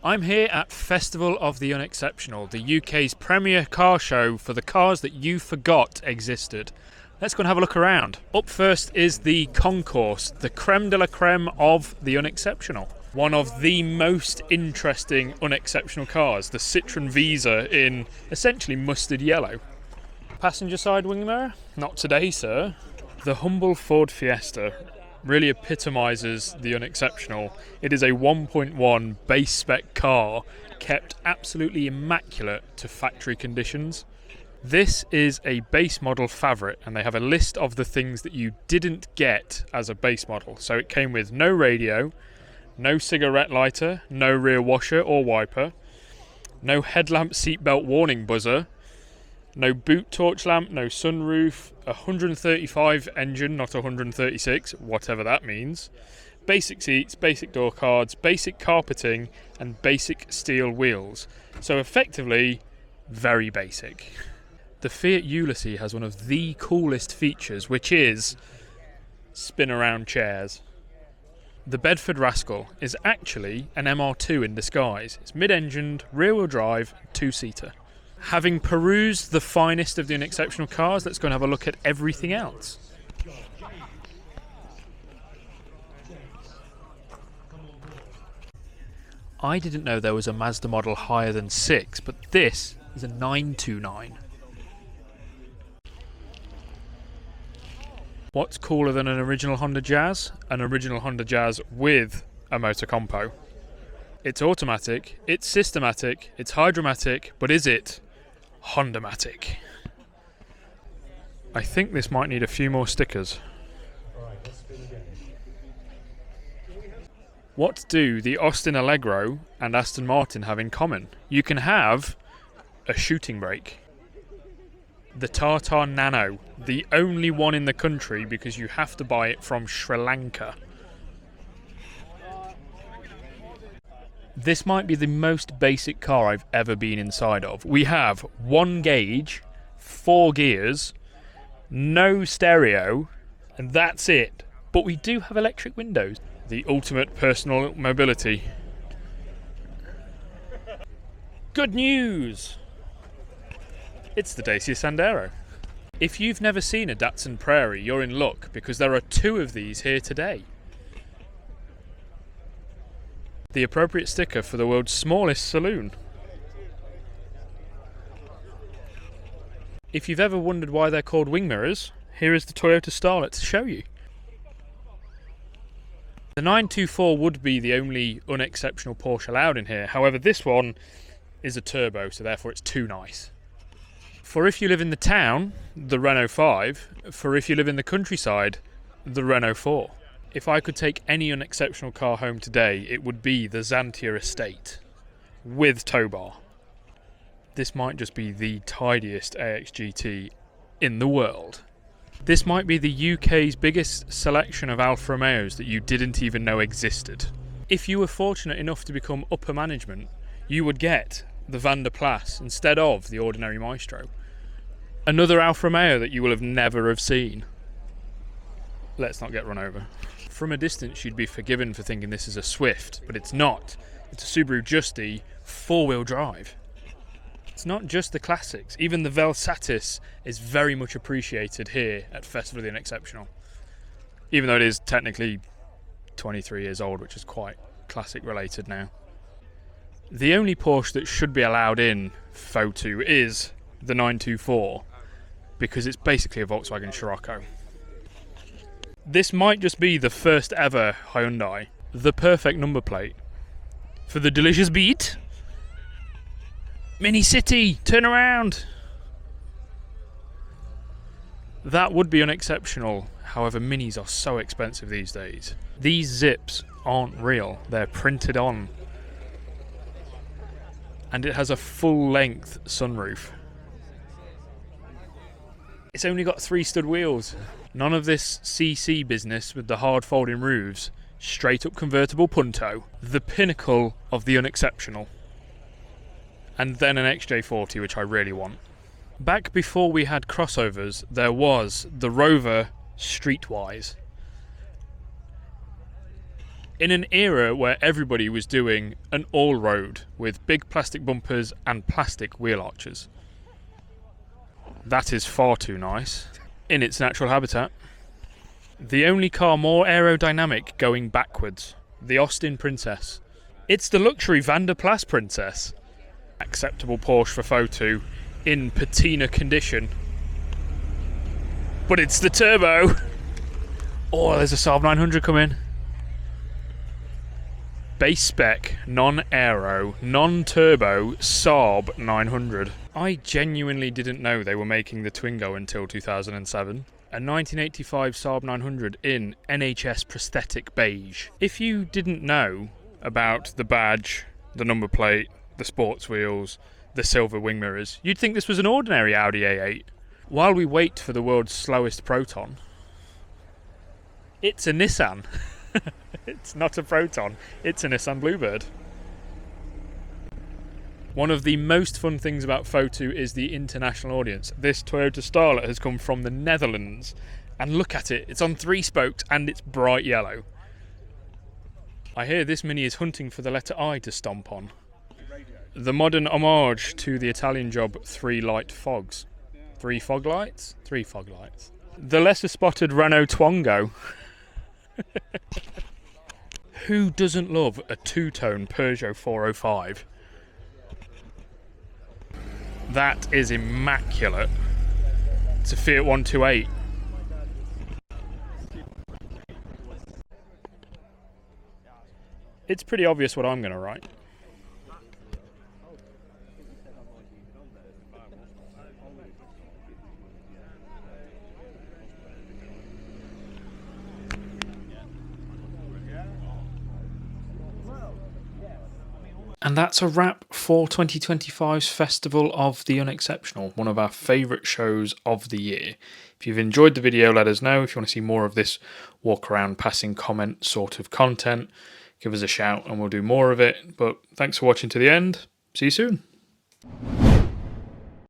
I'm here at Festival of the Unexceptional, the UK's premier car show for the cars that you forgot existed. Let's go and have a look around. Up first is the concourse, the creme de la creme of the Unexceptional. One of the most interesting Unexceptional cars, the Citroen Visa in essentially mustard yellow. Passenger side wing mirror? Not today, sir. The humble Ford Fiesta really epitomises the Unexceptional. It is a 1.1 base spec car kept absolutely immaculate to factory conditions. This is a base model Favourite, and they have a list of the things that you didn't get as a base model. So it came with no radio, no cigarette lighter, no rear washer or wiper, no headlamp seatbelt warning buzzer, no boot torch lamp, no sunroof, 135 engine, not 136, whatever that means, basic seats, basic door cards, basic carpeting, and basic steel wheels. So effectively, very basic. The Fiat Ulysses has one of the coolest features, which is spin around chairs. The Bedford Rascal is actually an MR2 in disguise. It's mid-engined, rear-wheel drive, two-seater. Having perused the finest of the Unexceptional cars, let's go and have a look at everything else. I didn't know there was a Mazda model higher than 6, but this is a 929. What's cooler than an original Honda Jazz? An original Honda Jazz with a motor compo. It's automatic, it's systematic, it's hydromatic, but is it Honda-matic? I think this might need a few more stickers. What do the Austin Allegro and Aston Martin have in common? You can have a shooting brake. The Tata Nano, the only one in the country because you have to buy it from Sri Lanka. This might be the most basic car I've ever been inside of. We have 1 gauge, 4 gears, no stereo, and that's it. But we do have electric windows. The ultimate personal mobility. Good news! It's the Dacia Sandero. If you've never seen a Datsun Prairie, you're in luck because there are 2 of these here today. The appropriate sticker for the world's smallest saloon. If you've ever wondered why they're called wing mirrors, here is the Toyota Starlet to show you. The 924 would be the only Unexceptional Porsche allowed in here, however this one is a turbo, so therefore it's too nice. For if you live in the town, the Renault 5. For if you live in the countryside, the Renault 4. If I could take any Unexceptional car home today, it would be the Xantia Estate, with tow bar. This might just be the tidiest AXGT in the world. This might be the UK's biggest selection of Alfa Romeos that you didn't even know existed. If you were fortunate enough to become upper management, you would get the Van der Plas instead of the ordinary Maestro. Another Alfa Romeo that you will have never have seen. Let's not get run over. From a distance you'd be forgiven for thinking this is a Swift, but it's not. It's a Subaru Justy 4-wheel drive. It's not just the classics, even the Velsatis is very much appreciated here at Festival of the Unexceptional. Even though it is technically 23 years old, which is quite classic related now. The only Porsche that should be allowed in Photo is the 924, because it's basically a Volkswagen Scirocco. This might just be the first ever Hyundai. The perfect number plate. For the delicious beat. Mini City, turn around! That would be Unexceptional, however Minis are so expensive these days. These zips aren't real, they're printed on. And it has a full-length sunroof. It's only got 3 stud wheels. None of this CC business with the hard folding roofs. Straight up convertible Punto. The pinnacle of the Unexceptional. And then an XJ40, which I really want. Back before we had crossovers, there was the Rover Streetwise. in an era where everybody was doing an all-road with big plastic bumpers and plastic wheel arches. That is far too nice in its natural habitat. The only car more aerodynamic going backwards, the Austin Princess. It's the luxury Van der Plas Princess. Acceptable Porsche for photo in patina condition. But it's the turbo. Oh, there's a Saab 900 coming. Base spec, non-aero, non-turbo Saab 900. I genuinely didn't know they were making the Twingo until 2007. A 1985 Saab 900 in NHS prosthetic beige. If you didn't know about the badge, the number plate, the sports wheels, the silver wing mirrors, you'd think this was an ordinary Audi A8. While we wait for the world's slowest Proton, it's a Nissan. It's not a Proton, it's a Nissan Bluebird. One of the most fun things about Photo is the international audience. This Toyota Starlet has come from the Netherlands, and look at it, it's on 3 spokes and it's bright yellow. I hear this Mini is hunting for the letter I to stomp on. The modern homage to the Italian job 3 light fogs. 3 fog lights? 3 fog lights. The lesser spotted Renault Twingo. Who doesn't love a 2-tone Peugeot 405? That is immaculate. It's a Fiat 128. It's pretty obvious what I'm going to write. And that's a wrap for 2025's Festival of the Unexceptional, one of our favourite shows of the year. If you've enjoyed the video, let us know. If you want to see more of this walk around, passing comment sort of content, give us a shout and we'll do more of it. But thanks for watching to the end. See you soon.